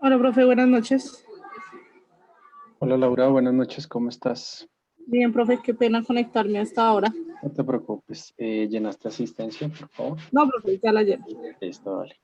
Hola, profe, buenas noches. Hola Laura, buenas noches, ¿cómo estás? Bien, profe, qué pena conectarme hasta ahora. No te preocupes, ¿llenaste asistencia, por favor? No, profe, ya la llevo. Listo, vale.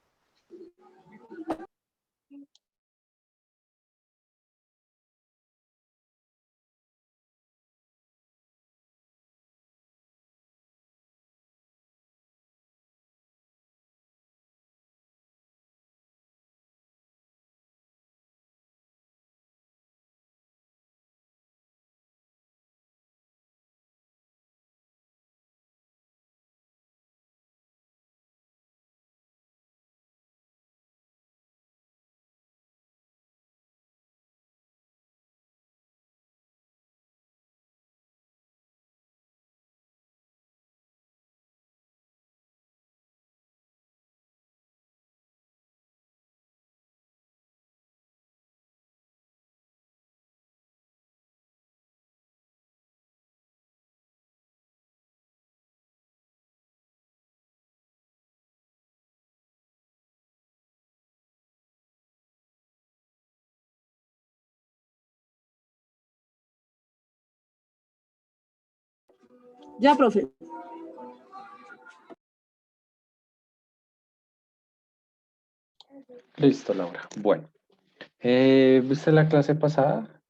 Ya, profe. Listo, Laura. Bueno, ¿viste la clase pasada?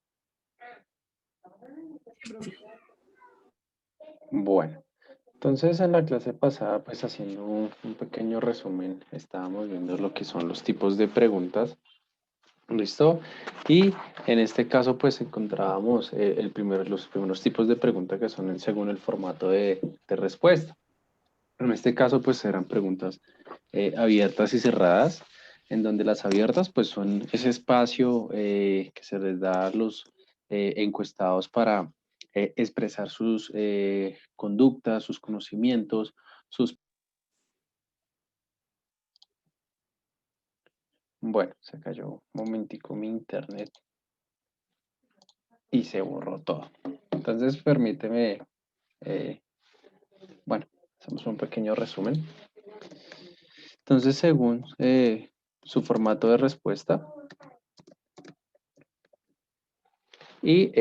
Bueno, entonces en la clase pasada, pues haciendo un pequeño resumen, estábamos viendo lo que son los tipos de preguntas. ¿Listo? Y en este caso, pues encontrábamos los primeros tipos de preguntas que son según el formato de respuesta. En este caso, pues eran preguntas abiertas y cerradas, en donde las abiertas, pues son ese espacio que se les da a los encuestados para expresar sus conductas, sus conocimientos, sus... Bueno, se cayó un momentico mi internet y se borró todo. Entonces, permíteme, eh, bueno, hacemos un pequeño resumen. Entonces, según su formato de respuesta, y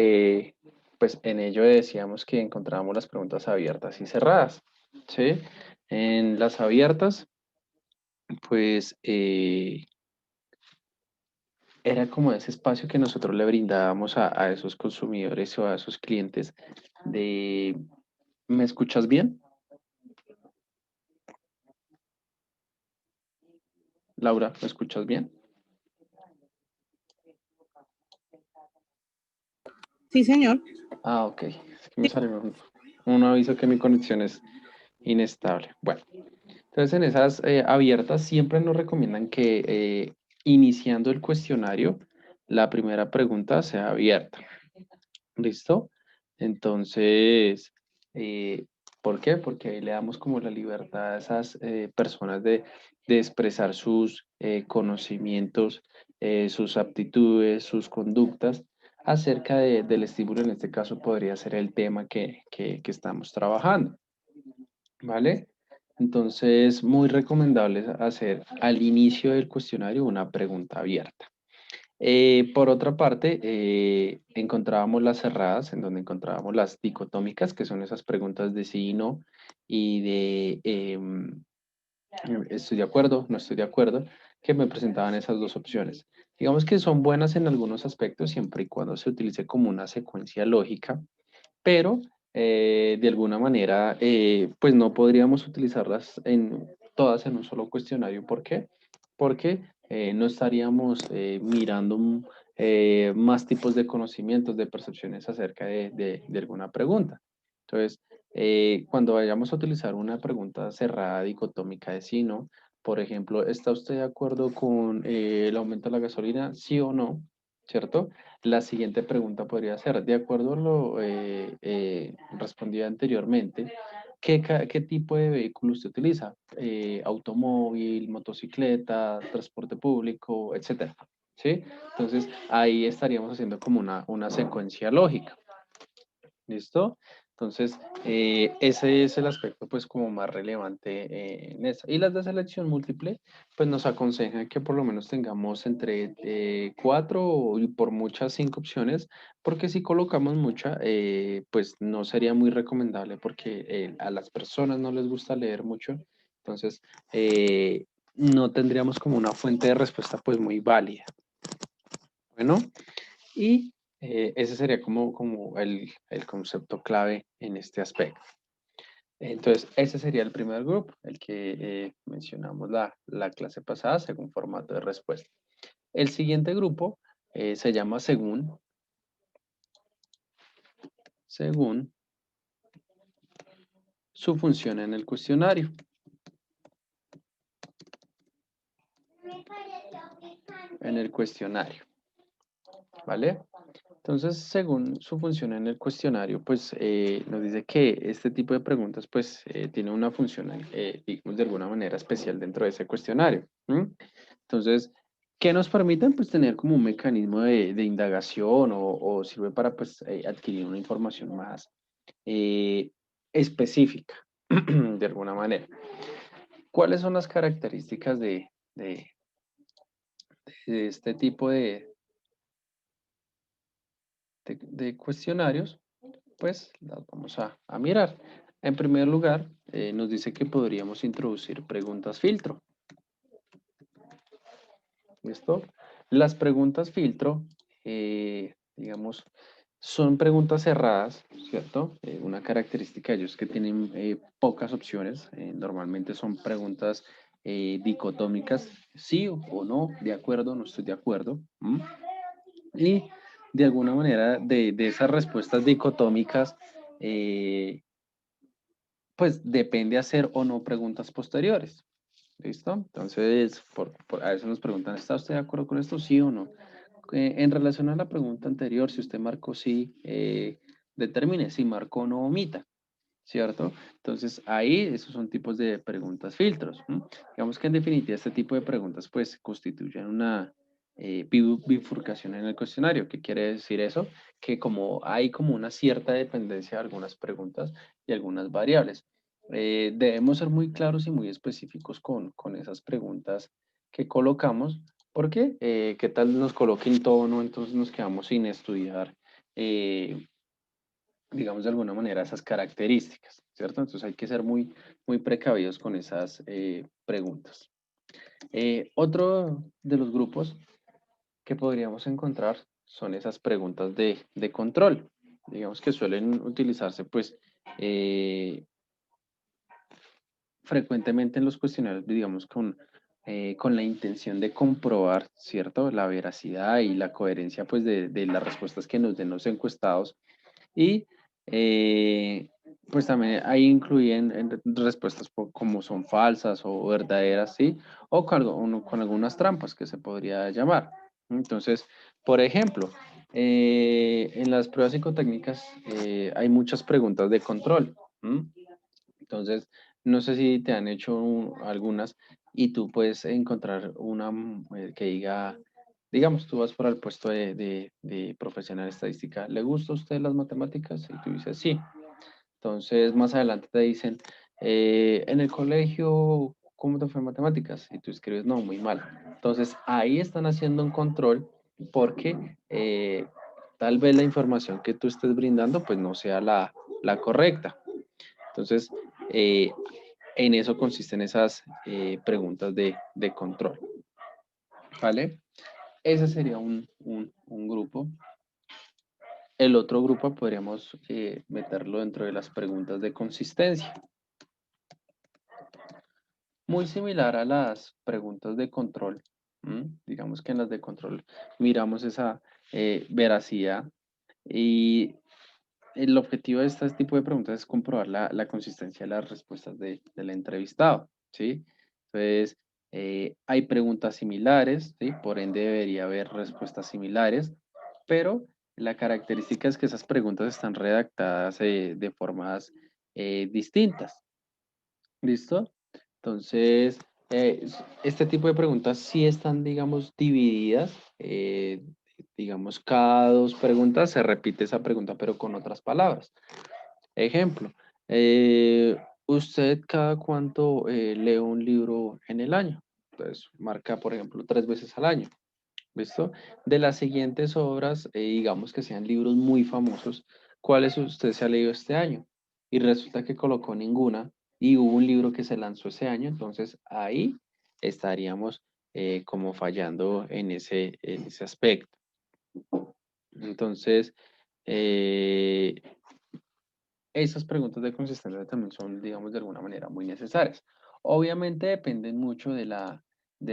pues en ello decíamos que encontrábamos las preguntas abiertas y cerradas, ¿sí? En las abiertas, pues era como ese espacio que nosotros le brindábamos a esos consumidores o a esos clientes de, ¿me escuchas bien? Laura, ¿me escuchas bien? Sí, señor. Ah, ok. Es que me salió un aviso que mi conexión es inestable. Bueno, entonces en esas abiertas siempre nos recomiendan que iniciando el cuestionario, la primera pregunta sea abierta. ¿Listo? Entonces, eh, ¿por qué? Porque ahí le damos como la libertad a esas personas de expresar sus conocimientos, sus aptitudes, sus conductas acerca del estímulo. En este caso podría ser el tema que estamos trabajando, ¿vale? Entonces, muy recomendable hacer al inicio del cuestionario una pregunta abierta. Por otra parte, encontrábamos las cerradas, en donde encontrábamos las dicotómicas, que son esas preguntas de sí y no, y de estoy de acuerdo, no estoy de acuerdo, que me presentaban esas dos opciones. Digamos que son buenas en algunos aspectos, siempre y cuando se utilice como una secuencia lógica, pero de alguna manera, pues no podríamos utilizarlas todas en un solo cuestionario. ¿Por qué? Porque no estaríamos mirando más tipos de conocimientos, de percepciones acerca de alguna pregunta. Entonces, cuando vayamos a utilizar una pregunta cerrada, dicotómica de sí, no, por ejemplo, ¿está usted de acuerdo con el aumento de la gasolina? Sí o no, ¿cierto? La siguiente pregunta podría ser, de acuerdo a lo respondido anteriormente, ¿qué tipo de vehículo usted utiliza? Automóvil, motocicleta, transporte público, etcétera. ¿Sí? Entonces, ahí estaríamos haciendo como una secuencia lógica. ¿Listo? Entonces, ese es el aspecto pues como más relevante en esa. Y las de selección múltiple pues nos aconsejan que por lo menos tengamos entre 4 y por muchas 5 opciones, porque si colocamos mucha, pues no sería muy recomendable porque a las personas no les gusta leer mucho, entonces no tendríamos como una fuente de respuesta pues muy válida. Bueno, y ese sería como el concepto clave en este aspecto. Entonces, ese sería el primer grupo, el que mencionamos la clase pasada según formato de respuesta. El siguiente grupo se llama según su función en el cuestionario. En el cuestionario, ¿vale? Entonces, según su función en el cuestionario, pues nos dice que este tipo de preguntas, pues, tiene una función, digamos, de alguna manera especial dentro de ese cuestionario. Entonces, ¿qué nos permiten? Pues tener como un mecanismo de indagación o sirve para, pues, adquirir una información más específica, de alguna manera. ¿Cuáles son las características de este tipo de cuestionarios? Pues las vamos a mirar. En primer lugar, nos dice que podríamos introducir preguntas filtro. ¿Listo? Las preguntas filtro, digamos, son preguntas cerradas, ¿cierto? Una característica de ellos es que tienen pocas opciones. Normalmente son preguntas dicotómicas, sí o no, de acuerdo, no estoy de acuerdo. Y de alguna manera, de esas respuestas dicotómicas, pues depende hacer o no preguntas posteriores. ¿Listo? Entonces, a veces nos preguntan, ¿está usted de acuerdo con esto? Sí o no. En relación a la pregunta anterior, si usted marcó sí, determine si marcó no omita, ¿cierto? Entonces, ahí esos son tipos de preguntas filtros. Digamos que en definitiva este tipo de preguntas pues constituyen una bifurcación en el cuestionario. ¿Qué quiere decir eso? Que como hay como una cierta dependencia de algunas preguntas y algunas variables. Debemos ser muy claros y muy específicos con esas preguntas que colocamos, porque qué tal nos coloquen tono, entonces nos quedamos sin estudiar, digamos de alguna manera, esas características, ¿cierto? Entonces hay que ser muy, muy precavidos con esas preguntas. Otro de los grupos que podríamos encontrar son esas preguntas de control, digamos que suelen utilizarse pues frecuentemente en los cuestionarios, digamos, con la intención de comprobar, ¿cierto? La veracidad y la coherencia, pues, de las respuestas que nos den los encuestados. Y, pues, también ahí incluyen respuestas como son falsas o verdaderas, ¿sí? O con algunas trampas que se podría llamar. Entonces, por ejemplo, en las pruebas psicotécnicas hay muchas preguntas de control. Entonces, no sé si te han hecho algunas y tú puedes encontrar una que diga, digamos, tú vas para el puesto de profesional estadística, ¿le gusta a usted las matemáticas? Y tú dices, sí. Entonces, más adelante te dicen, en el colegio, ¿cómo te fue en matemáticas? Y tú escribes, no, muy mal. Entonces, ahí están haciendo un control porque tal vez la información que tú estés brindando, pues no sea la correcta. Entonces, en eso consisten esas preguntas de control. ¿Vale? Ese sería un grupo. El otro grupo podríamos meterlo dentro de las preguntas de consistencia. Muy similar a las preguntas de control. Digamos que en las de control miramos esa veracidad y el objetivo de este tipo de preguntas es comprobar la consistencia de las respuestas del entrevistado, ¿sí? Entonces, hay preguntas similares, ¿sí? Por ende debería haber respuestas similares, pero la característica es que esas preguntas están redactadas de formas distintas, ¿listo? Entonces, este tipo de preguntas sí están, digamos, divididas. Digamos, cada dos preguntas se repite esa pregunta, pero con otras palabras. Ejemplo, ¿usted cada cuánto lee un libro en el año? Entonces, marca, por ejemplo, 3 veces al año. ¿Listo? De las siguientes obras, digamos que sean libros muy famosos, ¿cuáles usted se ha leído este año? Y resulta que colocó ninguna y hubo un libro que se lanzó ese año, entonces ahí estaríamos como fallando en ese aspecto. Entonces, eh, esas preguntas de consistencia también son, digamos, de alguna manera muy necesarias. Obviamente dependen mucho de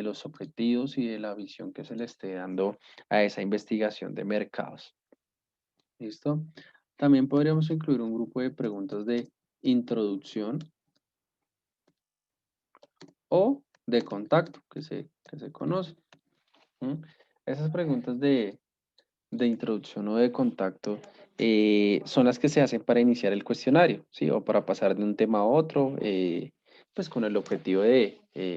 los objetivos y de la visión que se le esté dando a esa investigación de mercados. ¿Listo? También podríamos incluir un grupo de preguntas de introducción o de contacto que se conoce. ¿Mm? Esas preguntas de introducción o de contacto son las que se hacen para iniciar el cuestionario, ¿sí? O para pasar de un tema a otro, pues con el objetivo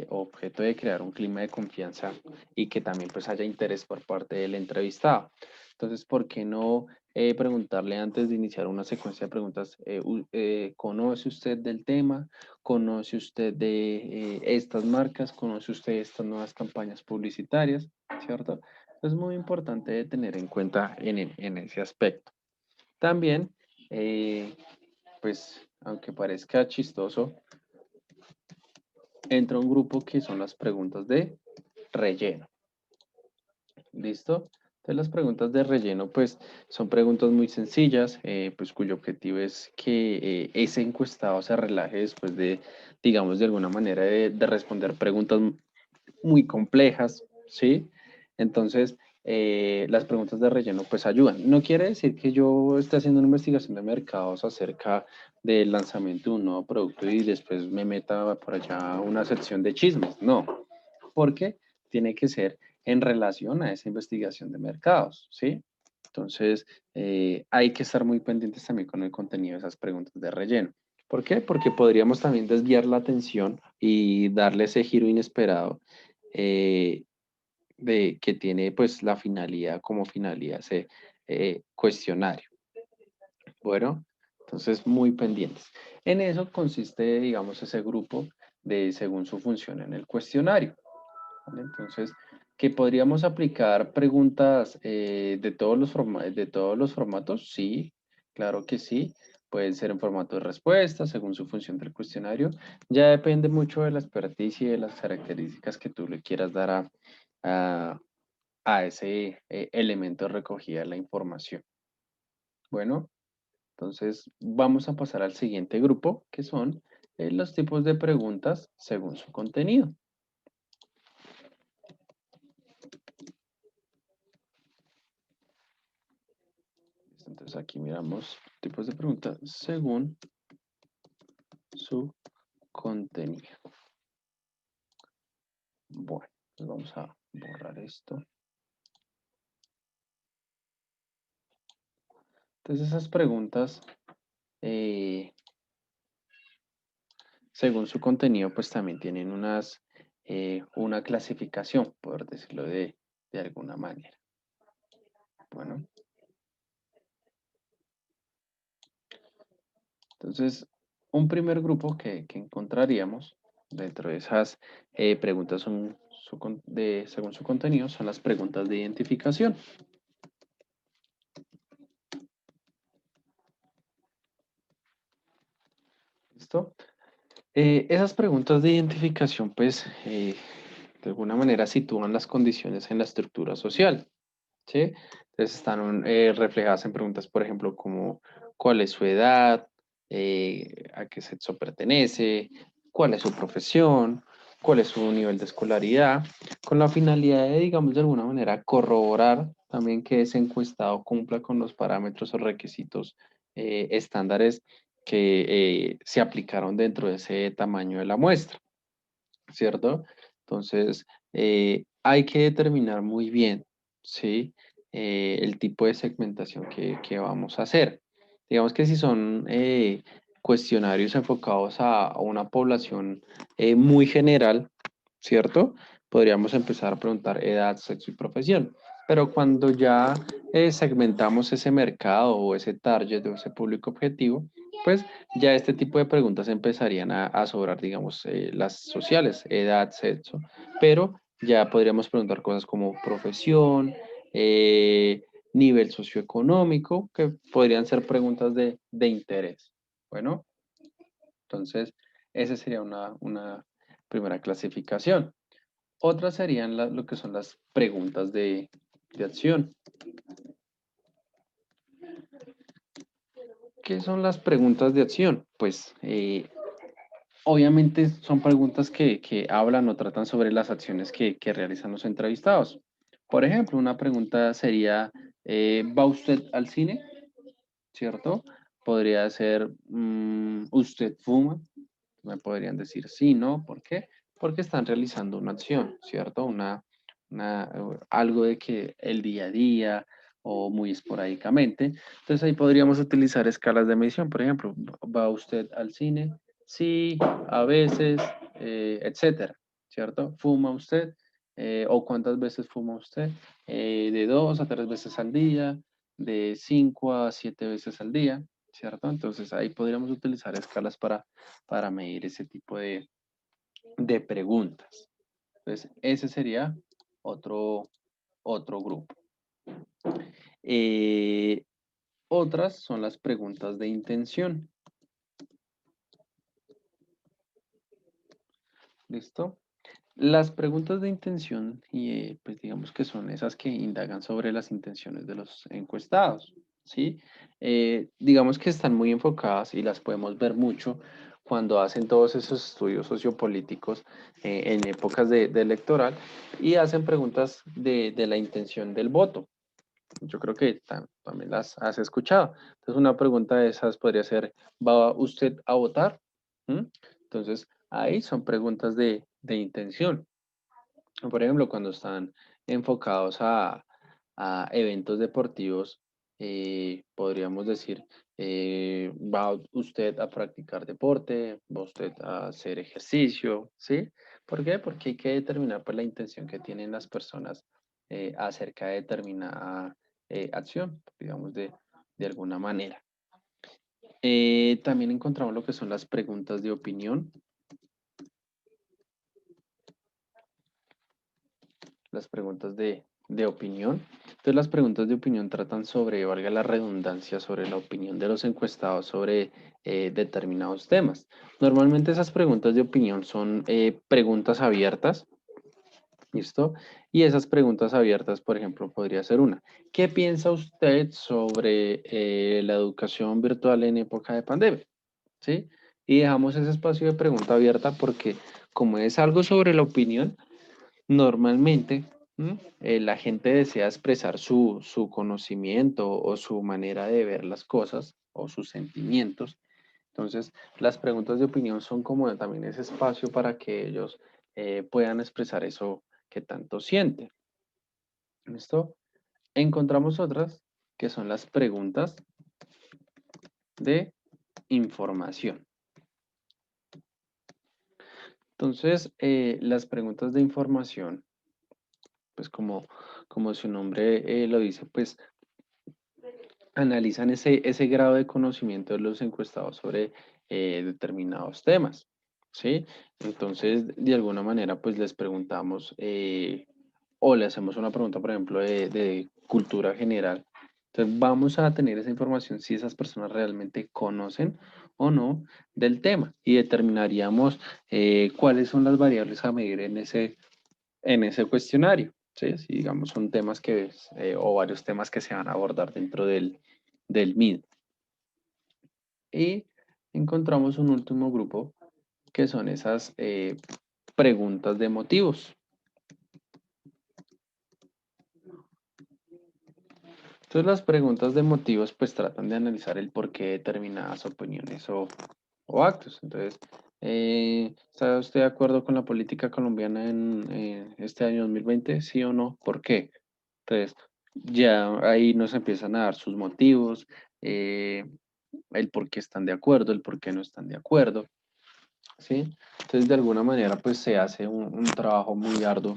objeto de crear un clima de confianza y que también pues haya interés por parte del entrevistado. Entonces, ¿por qué no preguntarle antes de iniciar una secuencia de preguntas, ¿conoce usted del tema? ¿Conoce usted de estas marcas? ¿Conoce usted estas nuevas campañas publicitarias? ¿Cierto? Es muy importante tener en cuenta en ese aspecto. También, pues, aunque parezca chistoso, entra un grupo que son las preguntas de relleno. ¿Listo? Entonces, las preguntas de relleno, pues, son preguntas muy sencillas, pues, cuyo objetivo es que ese encuestado se relaje después de, digamos, de alguna manera de responder preguntas muy complejas, ¿sí? Entonces, las preguntas de relleno pues ayudan. No quiere decir que yo esté haciendo una investigación de mercados acerca del lanzamiento de un nuevo producto y después me meta por allá a una sección de chismes, no, porque tiene que ser en relación a esa investigación de mercados, ¿sí? Entonces, hay que estar muy pendientes también con el contenido de esas preguntas de relleno. ¿Por qué? Porque podríamos también desviar la atención y darle ese giro inesperado eh, de que tiene pues la finalidad como finalidad ese cuestionario. Bueno, entonces muy pendientes. En eso consiste, digamos, ese grupo de según su función en el cuestionario. ¿Vale? Entonces, que podríamos aplicar preguntas de todos los formatos, sí, claro que sí. Pueden ser en formato de respuesta, según su función del cuestionario. Ya depende mucho de la experticia y de las características que tú le quieras dar a, a ese elemento de recogida de la información. Bueno, entonces vamos a pasar al siguiente grupo, que son los tipos de preguntas según su contenido. Entonces aquí miramos tipos de preguntas según su contenido. Bueno, pues vamos a borrar esto. Entonces esas preguntas, según su contenido, pues también tienen una clasificación, por decirlo de alguna manera. Bueno, entonces un primer grupo que encontraríamos dentro de esas preguntas según su contenido son las preguntas de identificación. ¿Listo? Esas preguntas de identificación, pues, de alguna manera sitúan las condiciones en la estructura social, ¿sí? Entonces están reflejadas en preguntas, por ejemplo, como cuál es su edad, a qué sexo pertenece, cuál es su profesión, cuál es su nivel de escolaridad, con la finalidad de, digamos, de alguna manera corroborar también que ese encuestado cumpla con los parámetros o requisitos estándares que se aplicaron dentro de ese tamaño de la muestra, ¿cierto? Entonces, hay que determinar muy bien, ¿sí? El tipo de segmentación que vamos a hacer. Digamos que si son cuestionarios enfocados a una población muy general, ¿cierto? Podríamos empezar a preguntar edad, sexo y profesión. Pero cuando ya segmentamos ese mercado o ese target o ese público objetivo, pues ya este tipo de preguntas empezarían a sobrar, digamos, las sociales, edad, sexo, pero ya podríamos preguntar cosas como profesión, nivel socioeconómico, que podrían ser preguntas de interés. Bueno, entonces esa sería una primera clasificación. Otras serían lo que son las preguntas de acción. ¿Qué son las preguntas de acción? Pues obviamente son preguntas que hablan o tratan sobre las acciones que realizan los entrevistados. Por ejemplo, una pregunta sería, ¿va usted al cine? ¿Cierto? Podría ser, ¿usted fuma? Me podrían decir sí, ¿no? ¿Por qué? Porque están realizando una acción, ¿cierto? Algo de que el día a día o muy esporádicamente. Entonces ahí podríamos utilizar escalas de medición. Por ejemplo, ¿va usted al cine? Sí, a veces, etcétera, ¿cierto? ¿Fuma usted? ¿O cuántas veces fuma usted? De 2 a 3 veces al día, de 5 a 7 veces al día, ¿cierto? Entonces ahí podríamos utilizar escalas para medir ese tipo de preguntas. Entonces, ese sería otro grupo. Eh, Otras son las preguntas de intención. ¿Listo? Las preguntas de intención, y pues digamos que son esas que indagan sobre las intenciones de los encuestados, ¿sí? Digamos que están muy enfocadas y las podemos ver mucho cuando hacen todos esos estudios sociopolíticos en épocas de electoral y hacen preguntas de la intención del voto. Yo creo que también las has escuchado. Entonces, una pregunta de esas podría ser, ¿va usted a votar? ¿Mm? Entonces, ahí son preguntas de intención. Por ejemplo, cuando están enfocados a eventos deportivos, podríamos decir, ¿va usted a practicar deporte? ¿Va usted a hacer ejercicio? ¿Sí? ¿Por qué? Porque hay que determinar pues, la intención que tienen las personas acerca de determinada acción, digamos, de alguna manera. También encontramos lo que son las preguntas de opinión. Las preguntas de opinión. Entonces, las preguntas de opinión tratan sobre, valga la redundancia, sobre la opinión de los encuestados sobre determinados temas. Normalmente esas preguntas de opinión son preguntas abiertas, ¿listo? Y esas preguntas abiertas, por ejemplo, podría ser una. ¿Qué piensa usted sobre la educación virtual en época de pandemia? ¿Sí? Y dejamos ese espacio de pregunta abierta porque como es algo sobre la opinión, normalmente, la gente desea expresar su conocimiento o su manera de ver las cosas o sus sentimientos. Entonces, las preguntas de opinión son como también ese espacio para que ellos puedan expresar eso que tanto sienten. ¿Listo? Encontramos otras que son las preguntas de información. Entonces, las preguntas de información, pues como su nombre lo dice, pues analizan ese grado de conocimiento de los encuestados sobre determinados temas, ¿sí? Entonces, de alguna manera, pues les preguntamos o le hacemos una pregunta, por ejemplo, de cultura general. Entonces, vamos a tener esa información si esas personas realmente conocen o no del tema y determinaríamos cuáles son las variables a medir en ese cuestionario. ¿Sí? Si digamos son temas o varios temas que se van a abordar dentro del MID. Y encontramos un último grupo que son esas preguntas de motivos. Entonces las preguntas de motivos pues tratan de analizar el por qué determinadas opiniones o actos. Entonces, ¿está usted de acuerdo con la política colombiana en este año 2020? ¿Sí o no? ¿Por qué? Entonces, ya ahí nos empiezan a dar sus motivos, eh, el por qué están de acuerdo, el por qué no están de acuerdo, ¿sí? Entonces, de alguna manera, pues se hace un trabajo muy arduo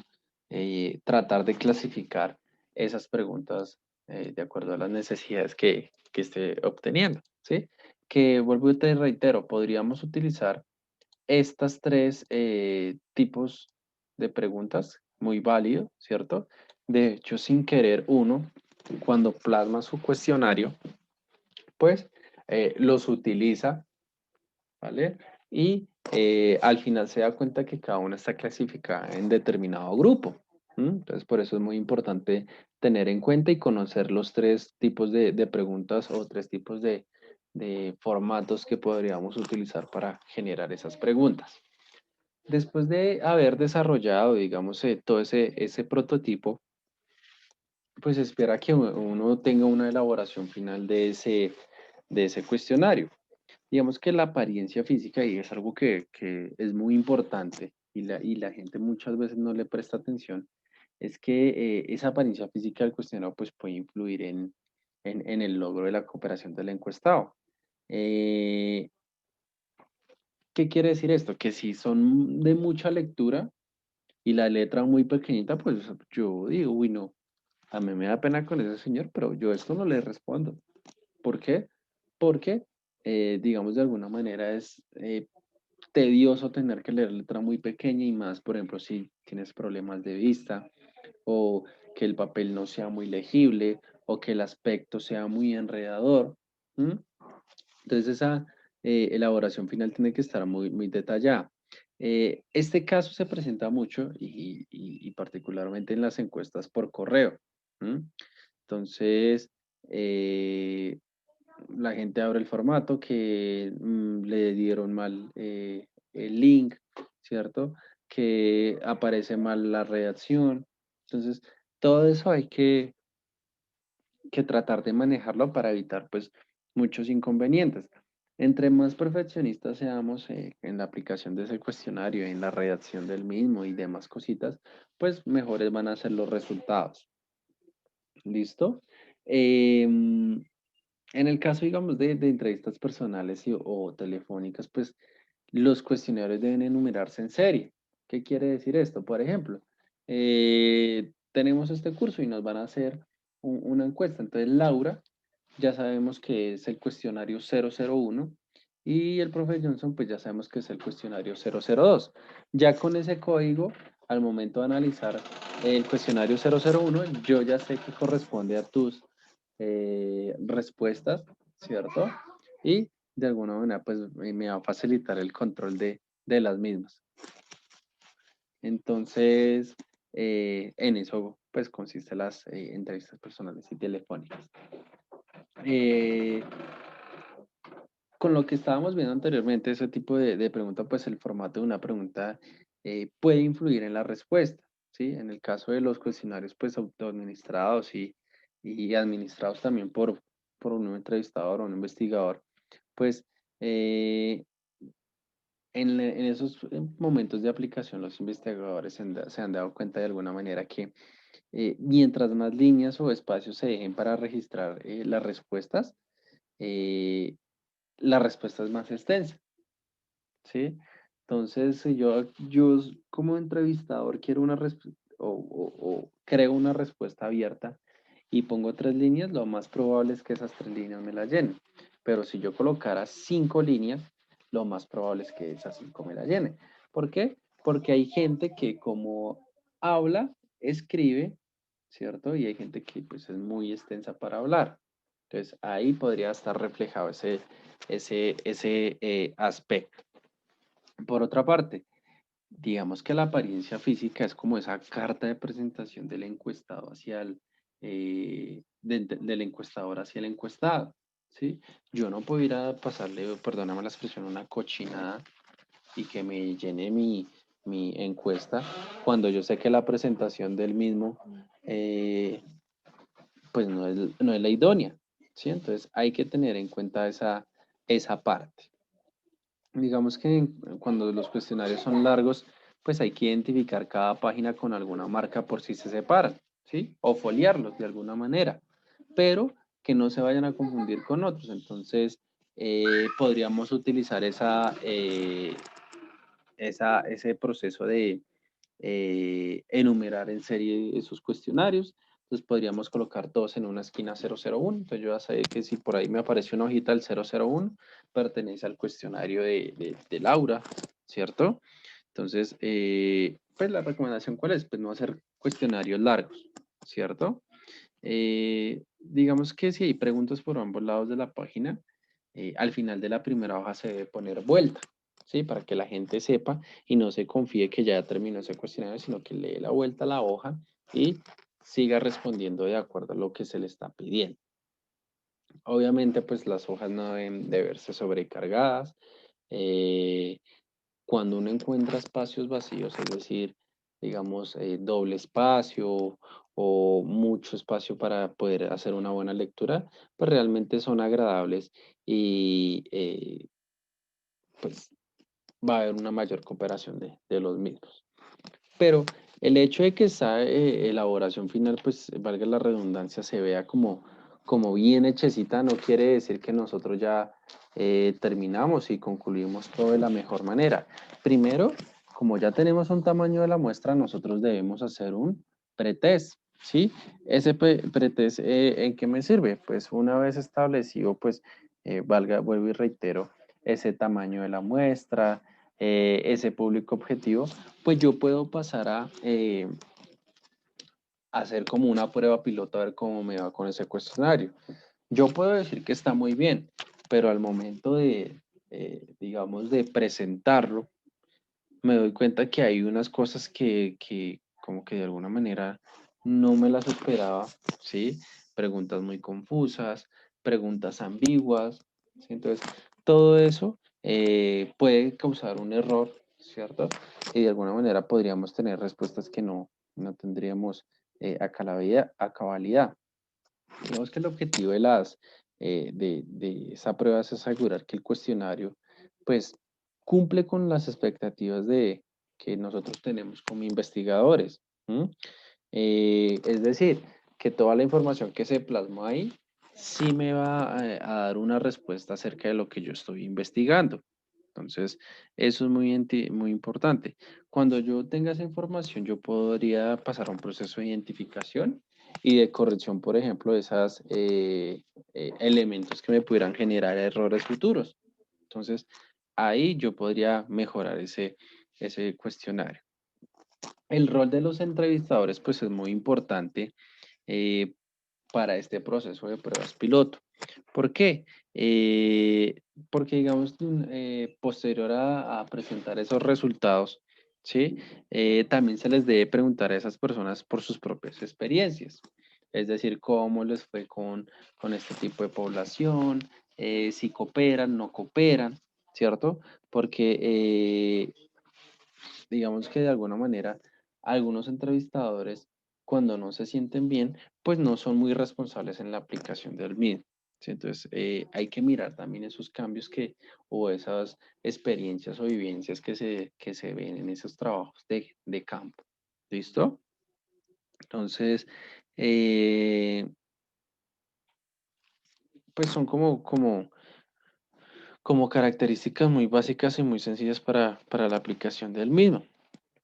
tratar de clasificar esas preguntas de acuerdo a las necesidades que esté obteniendo, ¿sí? que vuelvo y te reitero, podríamos utilizar estas tres tipos de preguntas, muy válido, ¿cierto? De hecho, sin querer, uno, cuando plasma su cuestionario, pues los utiliza, ¿vale? Y al final se da cuenta que cada una está clasificada en determinado grupo. Entonces, por eso es muy importante tener en cuenta y conocer los tres tipos de preguntas o tres tipos de formatos que podríamos utilizar para generar esas preguntas. Después de haber desarrollado, digamos, todo ese prototipo, pues espera que uno tenga una elaboración final de ese cuestionario. Digamos que la apariencia física, y es algo que es muy importante y la gente muchas veces no le presta atención, es que esa apariencia física del cuestionario pues, puede influir en el logro de la cooperación del encuestado. Eh, ¿Qué quiere decir esto? Que si son de mucha lectura y la letra muy pequeñita, pues yo digo, uy, no, a mí me da pena con ese señor, pero yo esto no le respondo. ¿Por qué? Porque, digamos, de alguna manera es tedioso tener que leer letra muy pequeña y más, por ejemplo, si tienes problemas de vista o que el papel no sea muy legible o que el aspecto sea muy enredador. ¿Mm? Entonces esa elaboración final tiene que estar muy, muy detallada. Este caso se presenta mucho y particularmente en las encuestas por correo. ¿Mm? Entonces, la gente abre el formato que le dieron mal el link, ¿cierto? Que aparece mal la redacción. Entonces, todo eso hay que tratar de manejarlo para evitar pues muchos inconvenientes. Entre más perfeccionistas seamos en la aplicación de ese cuestionario, en la redacción del mismo y demás cositas, pues mejores van a ser los resultados. ¿Listo? En el caso, digamos, de entrevistas personales o telefónicas, pues los cuestionarios deben enumerarse en serie. ¿Qué quiere decir esto? Por ejemplo, tenemos este curso y nos van a hacer una encuesta. Entonces, Laura, ya sabemos que es el cuestionario 001 y el profe Johnson, pues ya sabemos que es el cuestionario 002. Ya con ese código, al momento de analizar el cuestionario 001, yo ya sé que corresponde a tus respuestas, ¿cierto? Y de alguna manera, pues me va a facilitar el control de las mismas. Entonces, en eso, pues consiste las entrevistas personales y telefónicas. Con lo que estábamos viendo anteriormente, ese tipo de pregunta, pues el formato de una pregunta puede influir en la respuesta, ¿sí? En el caso de los cuestionarios, pues autoadministrados y administrados también por un entrevistador o un investigador, pues en esos momentos de aplicación los investigadores se han dado cuenta de alguna manera que mientras más líneas o espacios se dejen para registrar las respuestas, eh, la respuesta es más extensa, ¿sí? Entonces, si yo como entrevistador quiero una respuesta o creo una respuesta abierta y pongo 3 líneas, lo más probable es que esas 3 líneas me las llenen. Pero si yo colocara 5 líneas, lo más probable es que esas 5 me las llenen. ¿Por qué? Porque hay gente que como habla, escribe, ¿cierto? Y hay gente que pues es muy extensa para hablar. Entonces, ahí podría estar reflejado ese aspecto. Por otra parte, digamos que la apariencia física es como esa carta de presentación del encuestado hacia del encuestador hacia el encuestado, ¿sí? Yo no puedo ir a pasarle, perdóname la expresión, una cochinada y que me llene mi encuesta cuando yo sé que la presentación del mismo pues no es la idónea, ¿sí? Entonces hay que tener en cuenta esa parte. Digamos que cuando los cuestionarios son largos, pues hay que identificar cada página con alguna marca por si se separan, ¿sí? O foliarlos de alguna manera, pero que no se vayan a confundir con otros. Entonces, podríamos utilizar ese proceso de enumerar en serie esos cuestionarios. entonces podríamos colocar 2 en una esquina 001. Entonces yo ya sé que si por ahí me aparece una hojita del 001, pertenece al cuestionario de Laura, ¿cierto? Entonces, pues la recomendación, ¿cuál es? Pues no hacer cuestionarios largos, ¿cierto? Digamos que si hay preguntas por ambos lados de la página, al final de la primera hoja se debe poner vuelta, ¿sí? Para que la gente sepa y no se confíe que ya terminó ese cuestionario, sino que lee la vuelta a la hoja y siga respondiendo de acuerdo a lo que se le está pidiendo. Obviamente, pues las hojas no deben de verse sobrecargadas. Cuando uno encuentra espacios vacíos, es decir, digamos, doble espacio o mucho espacio para poder hacer una buena lectura, pues realmente son agradables y pues va a haber una mayor cooperación de los mismos. Pero el hecho de que esa elaboración final, pues valga la redundancia, se vea como bien hechecita, no quiere decir que nosotros ya terminamos y concluimos todo de la mejor manera. Primero, como ya tenemos un tamaño de la muestra, nosotros debemos hacer un pretest, ¿sí? Ese pretest, ¿en qué me sirve? Pues una vez establecido, pues vuelvo y reitero, ese tamaño de la muestra, ese público objetivo, pues yo puedo pasar a hacer como una prueba piloto a ver cómo me va con ese cuestionario. Yo puedo decir que está muy bien, pero al momento de, digamos, de presentarlo, me doy cuenta que hay unas cosas que como que de alguna manera no me las esperaba, ¿sí? Preguntas muy confusas, preguntas ambiguas, ¿sí? Entonces, todo eso puede causar un error, ¿cierto? Y de alguna manera podríamos tener respuestas que no tendríamos a cabalidad. Digamos que el objetivo de esa prueba es asegurar que el cuestionario, pues, cumple con las expectativas que nosotros tenemos como investigadores. Es decir, que toda la información que se plasmó ahí sí me va a dar una respuesta acerca de lo que yo estoy investigando. Entonces, eso es muy importante. Cuando yo tenga esa información, yo podría pasar a un proceso de identificación y de corrección, por ejemplo, de esos elementos que me pudieran generar errores futuros. Entonces, ahí yo podría mejorar ese cuestionario. El rol de los entrevistadores, pues, es muy importante eh, para este proceso de pruebas piloto. ¿Por qué? Porque, digamos, posterior a presentar esos resultados, ¿sí? También se les debe preguntar a esas personas por sus propias experiencias. Es decir, cómo les fue con este tipo de población, si cooperan, no cooperan, ¿cierto? Porque digamos que de alguna manera algunos entrevistadores, cuando no se sienten bien, pues no son muy responsables en la aplicación del mismo. ¿Sí? Entonces, hay que mirar también esos cambios o esas experiencias o vivencias que se ven en esos trabajos de campo. ¿Listo? Entonces, pues son como características muy básicas y muy sencillas para la aplicación del mismo.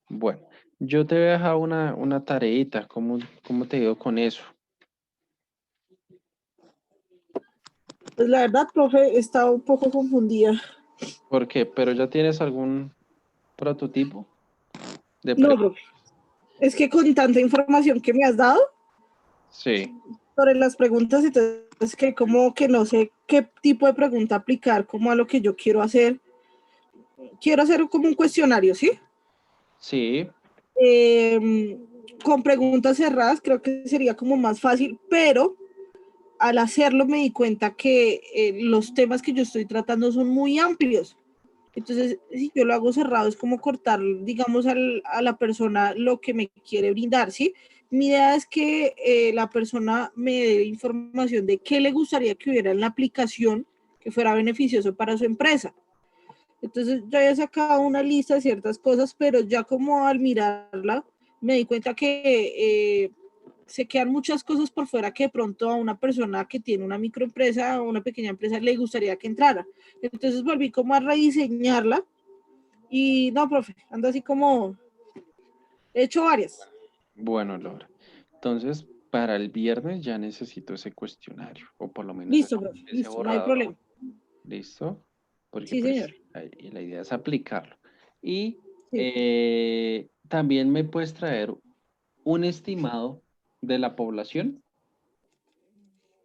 Bueno, yo te voy a dejar una tareita, ¿cómo te digo con eso? Pues la verdad, profe, estaba un poco confundida. ¿Por qué? ¿Pero ya tienes algún prototipo de No, pregunta? profe, es que con tanta información que me has dado Sí, sobre las preguntas, entonces que como que no sé qué tipo de pregunta aplicar como a lo que yo quiero hacer. Quiero hacer como un cuestionario, ¿sí? sí, Eh, con preguntas cerradas creo que sería como más fácil, pero al hacerlo me di cuenta que los temas que yo estoy tratando son muy amplios. Entonces, si yo lo hago cerrado, es como cortar, digamos, a la persona lo que me quiere brindar, ¿sí? Mi idea es que la persona me dé información de qué le gustaría que hubiera en la aplicación que fuera beneficioso para su empresa. Entonces, yo había sacado una lista de ciertas cosas, pero ya como al mirarla, me di cuenta que se quedan muchas cosas por fuera que de pronto a una persona que tiene una microempresa o una pequeña empresa le gustaría que entrara. Entonces volví como a rediseñarla y no, profe, ando así como, he hecho varias. bueno, Laura. Entonces, para el viernes ya necesito ese cuestionario, o por lo menos Listo, profe, ese listo, no hay borrador. problema. ¿Listo? Porque Sí, pues señor. la idea es aplicarlo. Y Sí, también me puedes traer un estimado de la población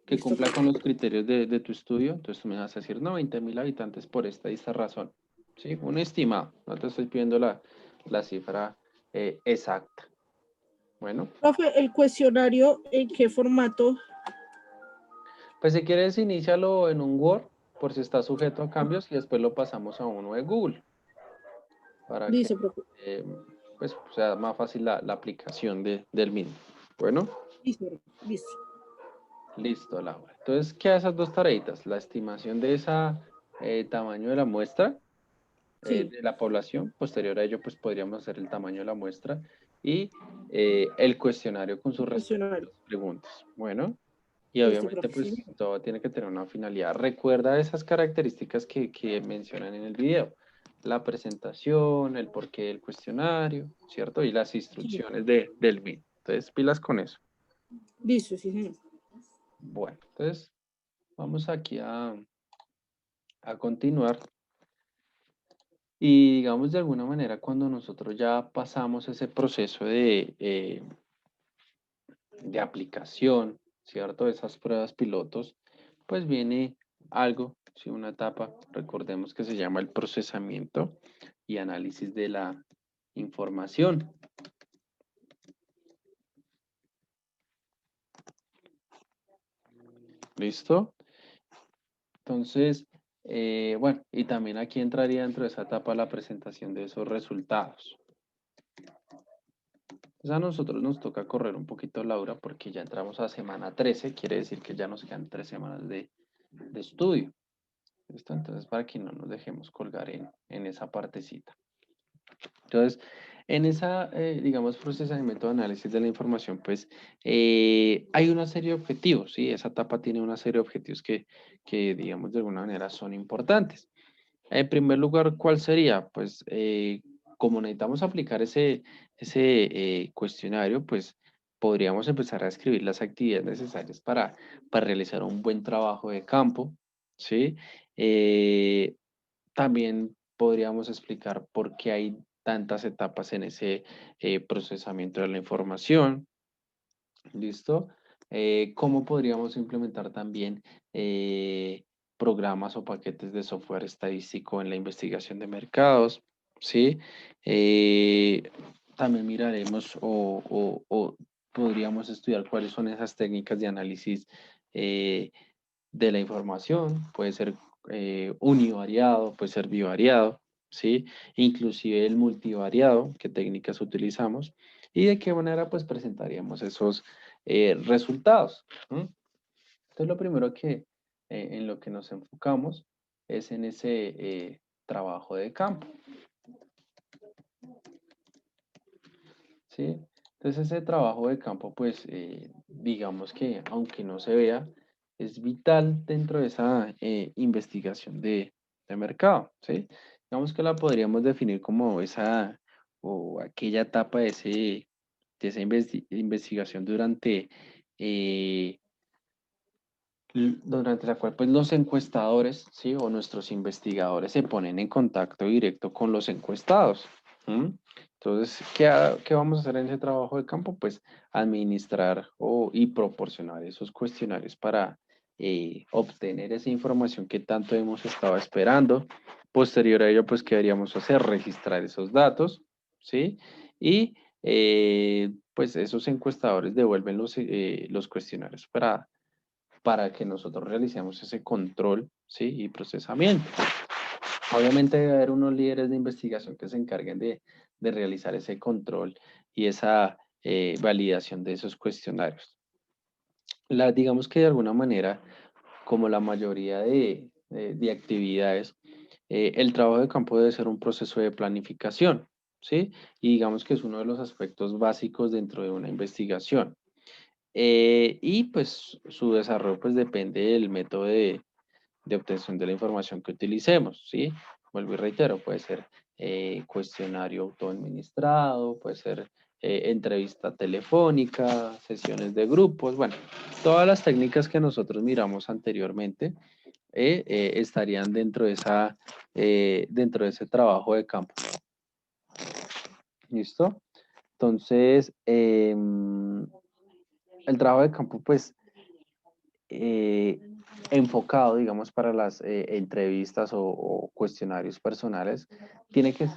que listo, cumpla con profe. los criterios de tu estudio. Entonces tú me vas a decir, no, 20.000 habitantes por esta y esta razón. ¿Sí? Un estimado. No te estoy pidiendo la cifra exacta. Bueno, Profe, el cuestionario, ¿en qué formato? pues si quieres, inícialo en un Word por si está sujeto a cambios y después lo pasamos a uno de Google para que Listo, profe. eh, pues sea más fácil la aplicación del mismo. Bueno, Listo, profe. Listo. listo, Laura. Entonces, quedan esas dos tareitas, la estimación de ese tamaño de la muestra Sí, de la población. Posterior a ello, pues podríamos hacer el tamaño de la muestra y el cuestionario con sus el cuestionario. respectivas preguntas. Bueno, y Listo, obviamente, profe. Sí, pues señor. todo tiene que tener una finalidad. Recuerda esas características que mencionan en el video. La presentación, el porqué del cuestionario, ¿cierto? Y las Sí. instrucciones del mismo. Entonces, pilas con eso. Listo, sí, señor. Bueno, entonces vamos aquí a continuar. Y digamos de alguna manera, cuando nosotros ya pasamos ese proceso de aplicación, ¿cierto? Esas pruebas pilotos, pues viene algo, sí, una etapa, recordemos que se llama el procesamiento y análisis de la información. ¿Listo? Entonces, bueno, y también aquí entraría dentro de esa etapa la presentación de esos resultados. Entonces a nosotros nos toca correr un poquito, Laura, porque ya entramos a semana 13, quiere decir que ya nos quedan 3 semanas de estudio. ¿Listo? Entonces, para que no nos dejemos colgar en esa partecita. Entonces, en esa, digamos, procesamiento de análisis de la información, pues hay una serie de objetivos, ¿sí? Esa etapa tiene una serie de objetivos que, digamos, de alguna manera son importantes. En primer lugar, ¿cuál sería? Pues como necesitamos aplicar ese cuestionario, pues podríamos empezar a escribir las actividades necesarias para realizar un buen trabajo de campo, ¿sí? Eh, También podríamos explicar por qué hay tantas etapas en ese procesamiento de la información. ¿Listo? ¿Cómo podríamos implementar también programas o paquetes de software estadístico en la investigación de mercados? ¿Sí? Eh, También miraremos o podríamos estudiar cuáles son esas técnicas de análisis eh, de la información. Puede ser univariado, puede ser bivariado, ¿sí? Inclusive el multivariado, qué técnicas utilizamos y de qué manera pues presentaríamos esos resultados. ¿M? Entonces lo primero en lo que nos enfocamos es en ese trabajo de campo, ¿sí? Entonces ese trabajo de campo pues digamos que aunque no se vea, es vital dentro de esa investigación de mercado, ¿sí? Digamos que la podríamos definir como esa o aquella etapa de esa investigación durante la cual pues los encuestadores, ¿sí? O nuestros investigadores se ponen en contacto directo con los encuestados. ¿M? Entonces, ¿qué vamos a hacer en ese trabajo de campo? Pues administrar y proporcionar esos cuestionarios para obtener esa información que tanto hemos estado esperando. Posterior a ello, pues, ¿qué deberíamos hacer? Registrar esos datos, ¿sí? Y pues esos encuestadores devuelven los cuestionarios para que nosotros realicemos ese control, ¿sí? Y procesamiento. Obviamente debe haber unos líderes de investigación que se encarguen de realizar ese control y esa validación de esos cuestionarios. Digamos que de alguna manera, como la mayoría de actividades, el trabajo de campo debe ser un proceso de planificación, ¿sí? Y digamos que es uno de los aspectos básicos dentro de una investigación. Y pues su desarrollo pues depende del método de obtención de la información que utilicemos, ¿sí? Vuelvo y reitero, puede ser cuestionario autoadministrado, puede ser entrevista telefónica, sesiones de grupos, bueno, todas las técnicas que nosotros miramos anteriormente estarían dentro de ese trabajo de campo. ¿Listo? Entonces, el trabajo de campo, pues, enfocado, digamos, para las entrevistas o cuestionarios personales, tiene que,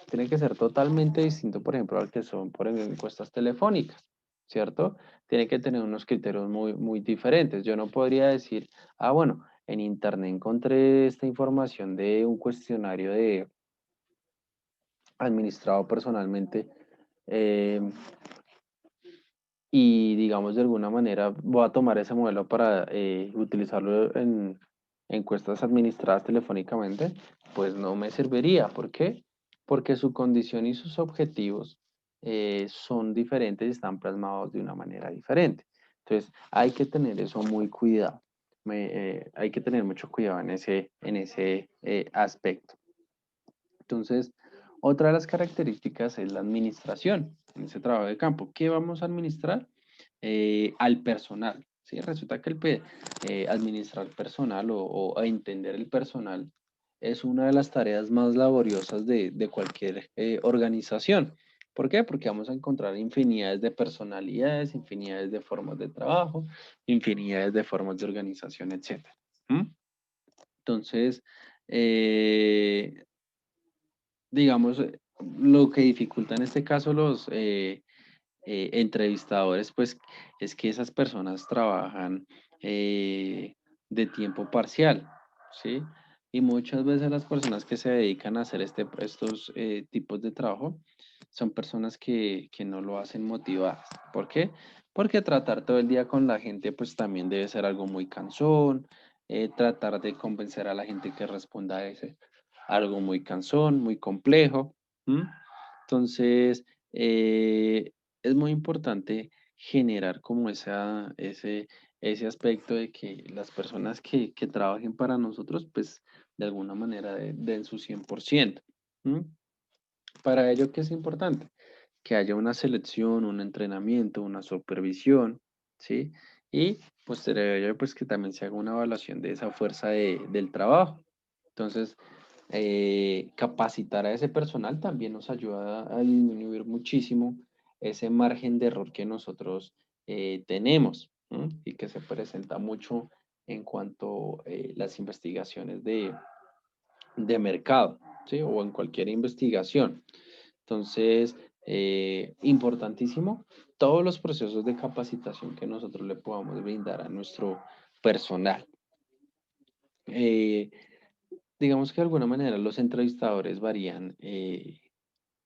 tiene que ser totalmente distinto, por ejemplo, al que son, por ejemplo, encuestas telefónicas, ¿cierto? Tiene que tener unos criterios muy, muy diferentes. Yo no podría decir, ah, bueno, en internet encontré esta información de un cuestionario de administrado personalmente, eh, y digamos de alguna manera voy a tomar ese modelo para utilizarlo en encuestas administradas telefónicamente, pues no me serviría. ¿Por qué? Porque su condición y sus objetivos son diferentes y están plasmados de una manera diferente. Entonces hay que tener eso muy cuidado. Hay que tener mucho cuidado en ese aspecto. Entonces, otra de las características es la administración en ese trabajo de campo. ¿Qué vamos a administrar? Al personal. ¿Sí? Resulta que administrar personal o entender el personal es una de las tareas más laboriosas de cualquier organización. ¿Por qué? Porque vamos a encontrar infinidades de personalidades, infinidades de formas de trabajo, infinidades de formas de organización, etc. Entonces, eh, digamos, lo que dificulta en este caso los entrevistadores, pues es que esas personas trabajan de tiempo parcial, ¿sí? Y muchas veces las personas que se dedican a hacer estos tipos de trabajo son personas que no lo hacen motivadas. ¿Por qué? Porque tratar todo el día con la gente, pues también debe ser algo muy cansón. Tratar de convencer a la gente que responda a ese algo muy cansón, muy complejo. ¿M? Entonces, es muy importante generar como ese aspecto de que las personas que trabajen para nosotros, pues de alguna manera den su 100%. ¿M? Para ello, ¿qué es importante? Que haya una selección, un entrenamiento, una supervisión, ¿sí? Y posterior a ello, pues que también se haga una evaluación de esa fuerza del trabajo. Entonces, capacitar a ese personal también nos ayuda a disminuir muchísimo ese margen de error que nosotros tenemos, ¿m? Y que se presenta mucho en cuanto a las investigaciones de mercado, ¿sí? O en cualquier investigación. Entonces, importantísimo, todos los procesos de capacitación que nosotros le podamos brindar a nuestro personal. Eh, digamos que de alguna manera los entrevistadores varían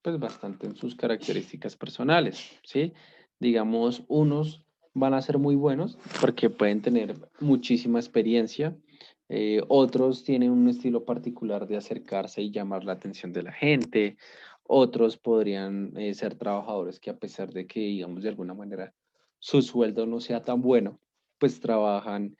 pues bastante en sus características personales, ¿sí? Digamos, unos van a ser muy buenos porque pueden tener muchísima experiencia, otros tienen un estilo particular de acercarse y llamar la atención de la gente, otros podrían ser trabajadores que a pesar de que, digamos, de alguna manera su sueldo no sea tan bueno, pues trabajan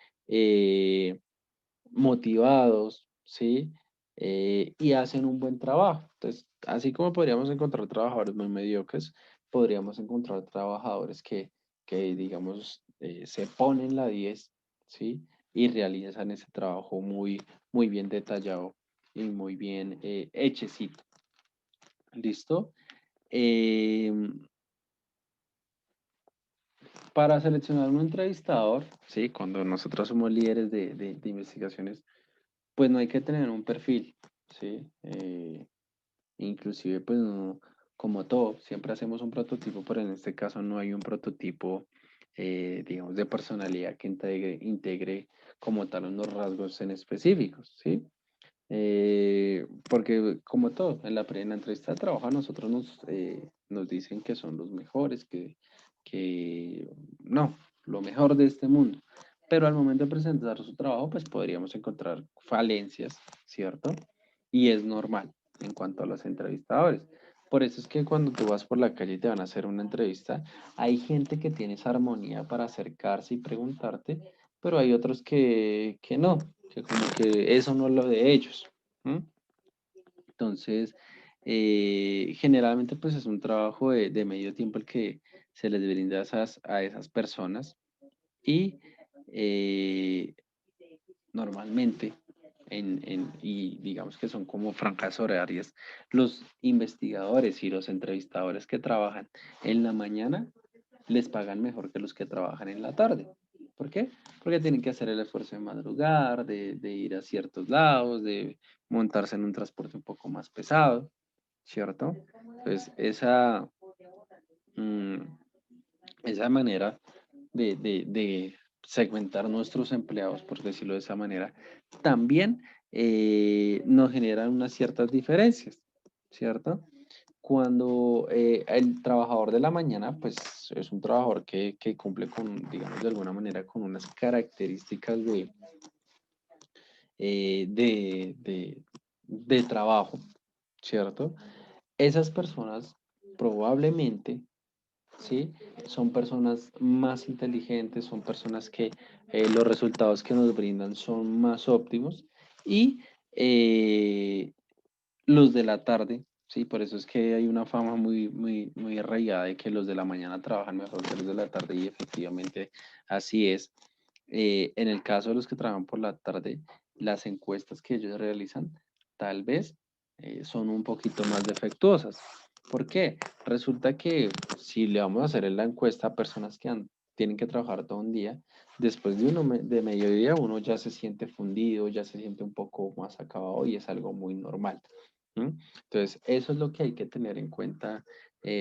motivados, ¿sí? Y hacen un buen trabajo. Entonces, así como podríamos encontrar trabajadores muy mediocres, podríamos encontrar trabajadores que digamos, se ponen la 10, ¿sí? Y realizan ese trabajo muy, muy bien detallado y muy bien hechecito. ¿Listo? Para seleccionar un entrevistador, ¿sí? Cuando nosotros somos líderes de investigaciones, pues no hay que tener un perfil, ¿sí? Inclusive, pues no, como todo, siempre hacemos un prototipo, pero en este caso no hay un prototipo, digamos, de personalidad que integre como tal unos rasgos en específicos, ¿sí? Porque como todo, en la entrevista de trabajo a nosotros nos dicen que son los mejores, que no, lo mejor de este mundo. Pero al momento de presentar su trabajo, pues podríamos encontrar falencias, ¿cierto? Y es normal en cuanto a los entrevistadores. Por eso es que cuando tú vas por la calle y te van a hacer una entrevista, hay gente que tiene esa armonía para acercarse y preguntarte, pero hay otros que no, que como que eso no es lo de ellos. ¿M? Entonces, Generalmente pues es un trabajo de medio tiempo el que se les brinda a esas personas y normalmente y digamos que son como franjas horarias, los investigadores y los entrevistadores que trabajan en la mañana les pagan mejor que los que trabajan en la tarde. ¿Por qué? Porque tienen que hacer el esfuerzo de madrugar, de ir a ciertos lados, de montarse en un transporte un poco más pesado, ¿cierto? Entonces, mm, esa manera de segmentar nuestros empleados, por decirlo de esa manera, también nos generan unas ciertas diferencias, ¿cierto? Cuando el trabajador de la mañana, pues es un trabajador que cumple con, digamos, de alguna manera con unas características de trabajo, ¿cierto? Esas personas probablemente, ¿sí? Son personas más inteligentes, son personas que los resultados que nos brindan son más óptimos y los de la tarde, sí, por eso es que hay una fama muy arraigada de que los de la mañana trabajan mejor que los de la tarde y efectivamente así es. En el caso de los que trabajan por la tarde, las encuestas que ellos realizan tal vez son un poquito más defectuosas. ¿Por qué? Resulta que si le vamos a hacer la encuesta a personas que tienen que trabajar todo un día, después de mediodía uno ya se siente fundido, ya se siente un poco más acabado y es algo muy normal. ¿Mm? Entonces, eso es lo que hay que tener en cuenta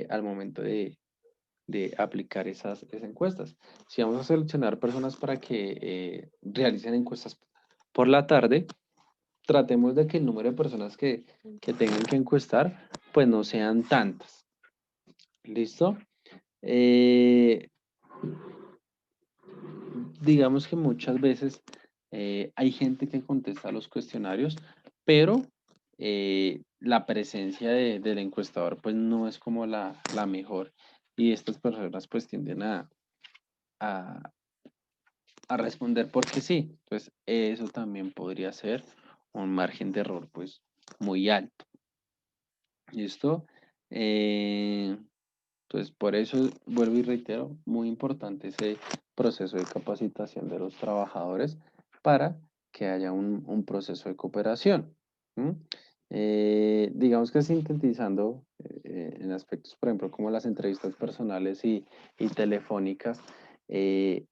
al momento de aplicar esas encuestas. Si vamos a seleccionar personas para que realicen encuestas por la tarde, tratemos de que el número de personas que tengan que encuestar, pues no sean tantas. ¿Listo? Eh, digamos que muchas veces hay gente que contesta los cuestionarios, pero la presencia del encuestador pues no es como la mejor y estas personas pues tienden a, a responder porque sí, pues eso también podría ser un margen de error pues muy alto. ¿Listo? Eh, Entonces, por eso vuelvo y reitero, muy importante ese proceso de capacitación de los trabajadores para que haya un proceso de cooperación. ¿M? Digamos que sintetizando en aspectos, por ejemplo, como las entrevistas personales y telefónicas, eh,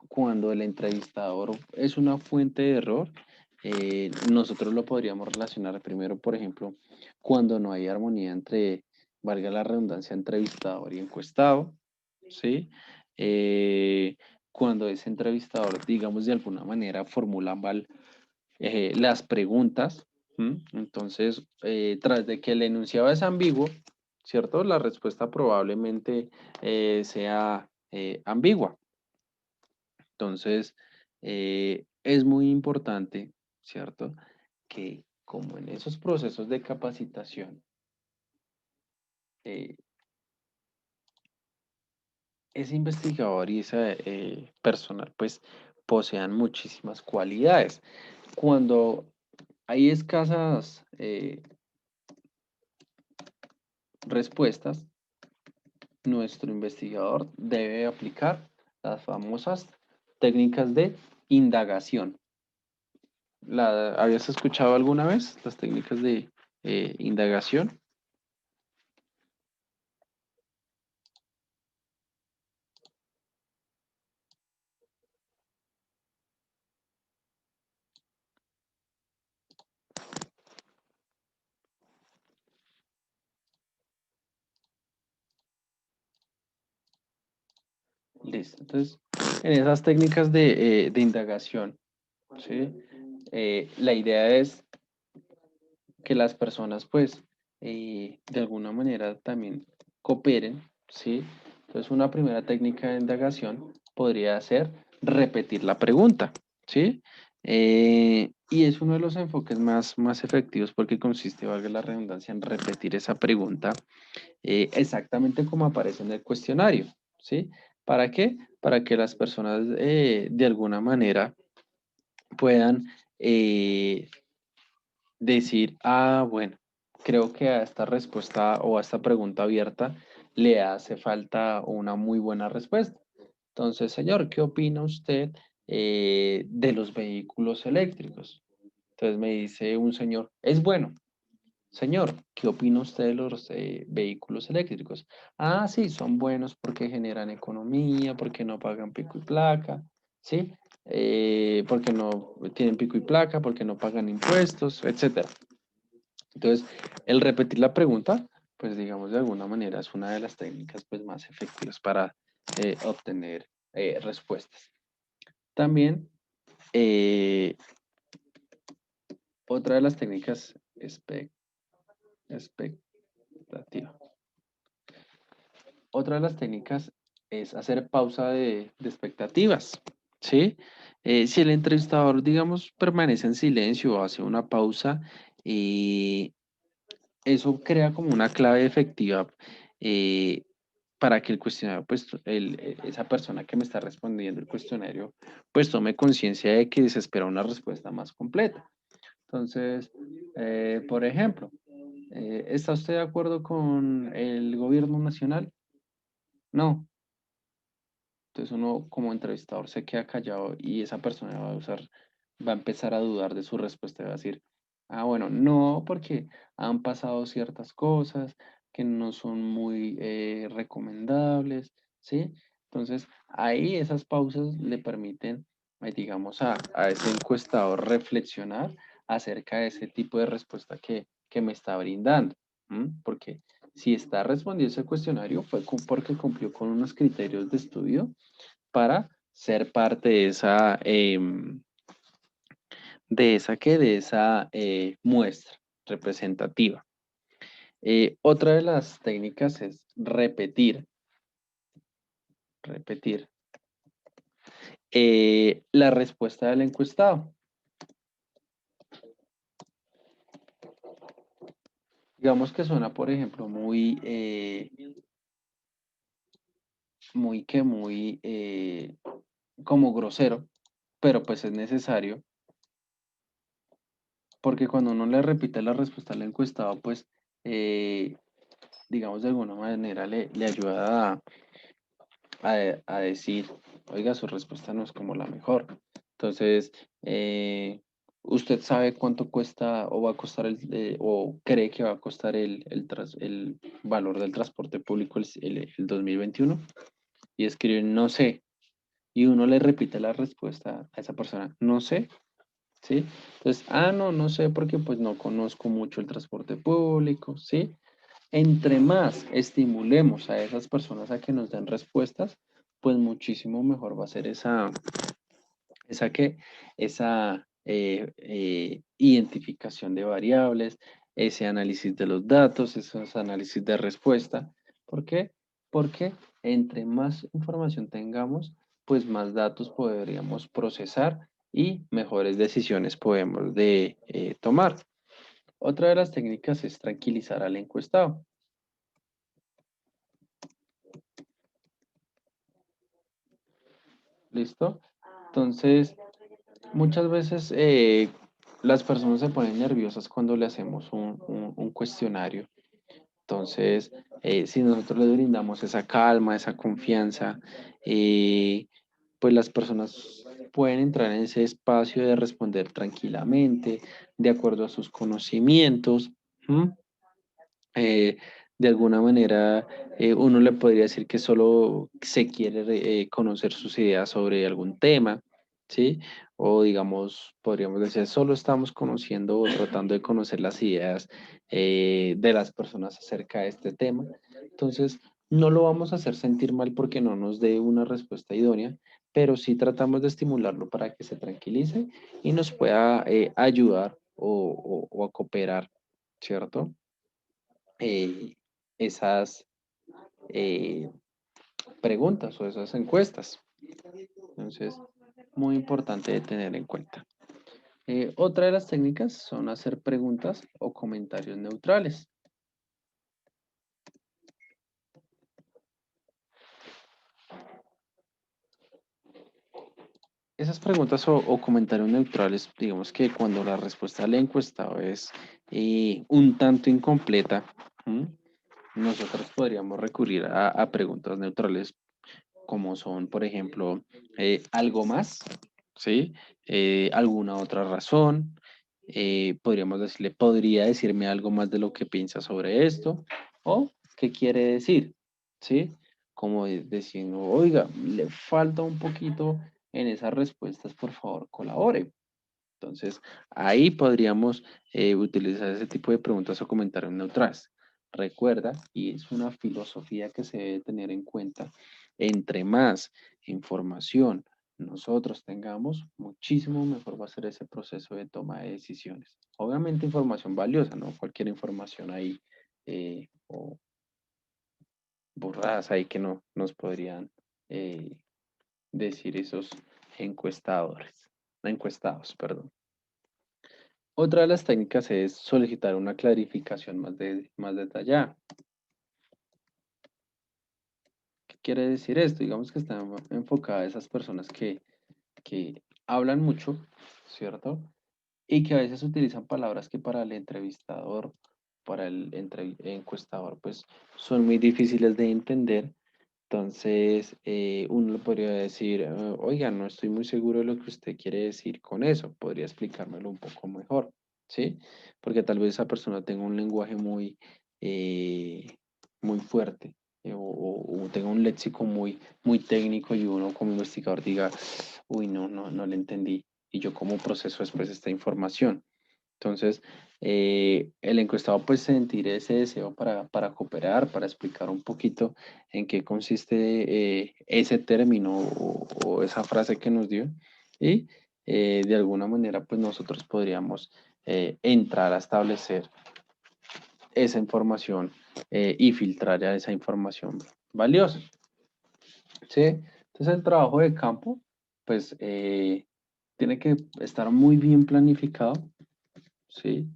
cuando el entrevistador es una fuente de error, nosotros lo podríamos relacionar primero, por ejemplo, cuando no hay armonía entre, valga la redundancia, entrevistador y encuestado, ¿sí? Eh, cuando ese entrevistador, digamos, de alguna manera formula mal las preguntas, ¿m? Entonces, tras de que el enunciado es ambiguo, ¿cierto? La respuesta probablemente sea ambigua. Entonces, es muy importante, ¿cierto? Que como en esos procesos de capacitación, eh, ese investigador y ese personal, pues, posean muchísimas cualidades. Cuando hay escasas respuestas, nuestro investigador debe aplicar las famosas técnicas de indagación. ¿Habías escuchado alguna vez las técnicas de indagación? Listo. Entonces, en esas técnicas de indagación, ¿sí? La idea es que las personas, pues, de alguna manera también cooperen, ¿sí? Entonces, una primera técnica de indagación podría ser repetir la pregunta, ¿sí? Y es uno de los enfoques más efectivos porque consiste, valga la redundancia, en repetir esa pregunta exactamente como aparece en el cuestionario, ¿sí? ¿Para qué? Para que las personas de alguna manera puedan decir, ah, bueno, ok, creo que a esta respuesta o a esta pregunta abierta le hace falta una muy buena respuesta. Entonces, señor, ¿qué opina usted de los vehículos eléctricos? Entonces me dice un señor, es bueno. Señor, ¿qué opina usted de los vehículos eléctricos? Ah, sí, son buenos porque generan economía, porque no pagan pico y placa, ¿sí? Porque no tienen pico y placa, porque no pagan impuestos, etcétera. Entonces, el repetir la pregunta, pues digamos de alguna manera es una de las técnicas pues, más efectivas para obtener respuestas. También, otra de las técnicas expectativa. Otra de las técnicas es hacer pausa de expectativas, ¿sí? Si el entrevistador, digamos, permanece en silencio o hace una pausa, eso crea como una clave efectiva eh, para que el cuestionario, pues esa persona que me está respondiendo el cuestionario, pues tome conciencia de que se espera una respuesta más completa. Entonces, por ejemplo, ¿está usted de acuerdo con el gobierno nacional? No. Entonces uno como entrevistador se queda callado y esa persona va a empezar a dudar de su respuesta y va a decir, ah, bueno, no, porque han pasado ciertas cosas que no son muy recomendables, ¿sí? Entonces ahí esas pausas le permiten, digamos, a ese encuestador reflexionar acerca de ese tipo de respuesta que me está brindando, ¿m? Porque si está respondiendo ese cuestionario fue porque cumplió con unos criterios de estudio para ser parte de esa muestra representativa. Otra de las técnicas es repetir la respuesta del encuestado. Digamos que suena, por ejemplo, muy como grosero, pero pues es necesario, porque cuando uno le repite la respuesta al encuestado, pues, digamos, de alguna manera le ayuda a decir, oiga, su respuesta no es como la mejor. Entonces, ¿usted sabe cuánto cuesta o va a costar o cree que va a costar el valor del transporte público el 2021? Y escribe, no sé. Y uno le repite la respuesta a esa persona, no sé, ¿sí? Entonces, no, no sé porque pues no conozco mucho el transporte público, ¿sí? Entre más estimulemos a esas personas a que nos den respuestas, pues muchísimo mejor va a ser esa, ¿qué? esa identificación de variables, ese análisis de los datos, esos análisis de respuesta. ¿Por qué? Porque entre más información tengamos, pues más datos podríamos procesar y mejores decisiones podemos tomar. Otra de las técnicas es tranquilizar al encuestado. ¿Listo? Entonces, muchas veces las personas se ponen nerviosas cuando le hacemos un cuestionario. Entonces, si nosotros les brindamos esa calma, esa confianza, pues las personas pueden entrar en ese espacio de responder tranquilamente, de acuerdo a sus conocimientos. ¿M? eh, de alguna manera, uno le podría decir que solo se quiere conocer sus ideas sobre algún tema, ¿sí? O digamos, podríamos decir, solo estamos conociendo o tratando de conocer las ideas de las personas acerca de este tema. Entonces, no lo vamos a hacer sentir mal porque no nos dé una respuesta idónea, pero sí tratamos de estimularlo para que se tranquilice y nos pueda ayudar o a cooperar, ¿cierto? eh, esas eh, preguntas o esas encuestas. Entonces, muy importante de tener en cuenta. Otra de las técnicas son hacer preguntas o comentarios neutrales. esas preguntas o comentarios neutrales, digamos que cuando la respuesta al encuestado es un tanto incompleta, ¿m? Nosotros podríamos recurrir a preguntas neutrales como son, por ejemplo, algo más, ¿sí? Alguna otra razón. Podríamos decirle, ¿podría decirme algo más de lo que piensa sobre esto? ¿O qué quiere decir? ¿Sí? Como diciendo, oiga, le falta un poquito en esas respuestas, por favor, colabore. Entonces, ahí podríamos utilizar ese tipo de preguntas o comentarios neutrales. Recuerda, y es una filosofía que se debe tener en cuenta, entre más información nosotros tengamos, muchísimo mejor va a ser ese proceso de toma de decisiones. Obviamente información valiosa, no cualquier información ahí o borradas ahí que no nos podrían eh, decir esos encuestados, perdón. Otra de las técnicas es solicitar una clarificación más detallada. ¿Qué quiere decir esto? Digamos que está enfocada a esas personas que hablan mucho, ¿cierto? Y que a veces utilizan palabras que para el entrevistador, para el encuestador, pues son muy difíciles de entender. Entonces, uno le podría decir, oiga, no estoy muy seguro de lo que usted quiere decir con eso, podría explicármelo un poco mejor, ¿sí? Porque tal vez esa persona tenga un lenguaje eh, muy fuerte o tenga un léxico muy técnico y uno como investigador diga, uy, no le entendí. Y yo cómo proceso después esta información. Entonces, el encuestado pues sentir ese deseo para cooperar, para explicar un poquito en qué consiste ese término o esa frase que nos dio y de alguna manera pues nosotros podríamos entrar a establecer esa información y filtrar ya esa información valiosa. ¿Sí? Entonces el trabajo de campo pues tiene que estar muy bien planificado, ¿sí?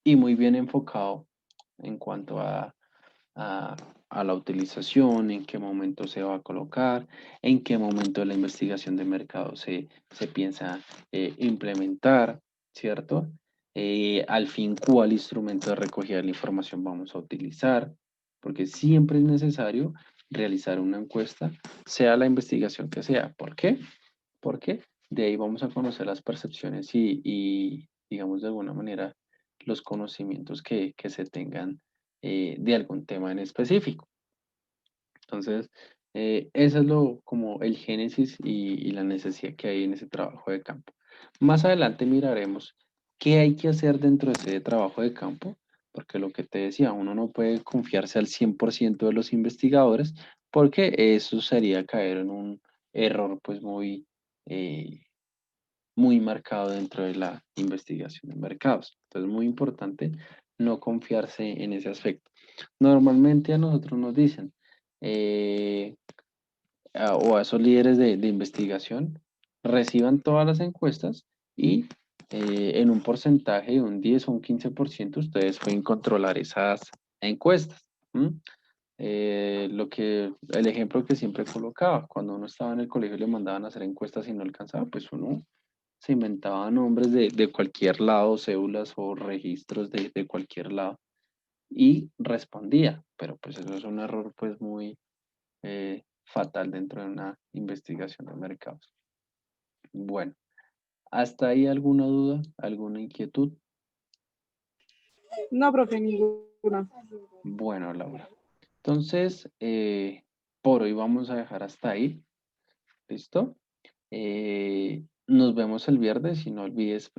Y muy bien enfocado en cuanto a- a la utilización, en qué momento se va a colocar, en qué momento de la investigación de mercado se piensa implementar, ¿cierto? Al fin, cuál instrumento de recogida de la información vamos a utilizar, porque siempre es necesario realizar una encuesta, sea la investigación que sea. ¿Por qué? Porque de ahí vamos a conocer las percepciones y digamos, de alguna manera, los conocimientos que se tengan de algún tema en específico. Entonces, eso es como el génesis y la necesidad que hay en ese trabajo de campo. Más adelante miraremos qué hay que hacer dentro de ese trabajo de campo, porque lo que te decía, uno no puede confiarse al 100% de los investigadores, porque eso sería caer en un error pues eh, muy marcado dentro de la investigación de mercados. Entonces, muy importante no confiarse en ese aspecto. Normalmente a nosotros nos dicen, o a esos líderes de investigación, reciban todas las encuestas y en un porcentaje de un 10 o un 15% ustedes pueden controlar esas encuestas. ¿M? El ejemplo que siempre colocaba, cuando uno estaba en el colegio y le mandaban a hacer encuestas y no alcanzaba, pues uno se inventaba nombres de cualquier lado, cédulas o registros de cualquier lado y respondía, pero pues eso es un error pues muy fatal dentro de una investigación de mercados. Bueno, ¿hasta ahí alguna duda, alguna inquietud? No, profe, ninguna. Bueno, Laura. Entonces, por hoy vamos a dejar hasta ahí. ¿Listo? Nos vemos el viernes y no olvides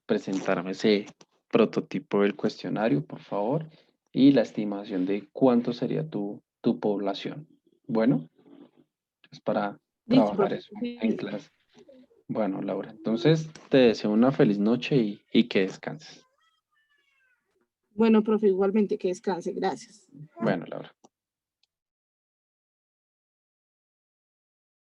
presentarme ese prototipo del cuestionario, por favor, y la estimación de cuánto sería tu población. Bueno, es para Listo, trabajar profe. eso en Sí. clase. Bueno, Laura, entonces te deseo una feliz noche y que descanses. Bueno, profe, igualmente que descanse. Gracias. Bueno, Laura.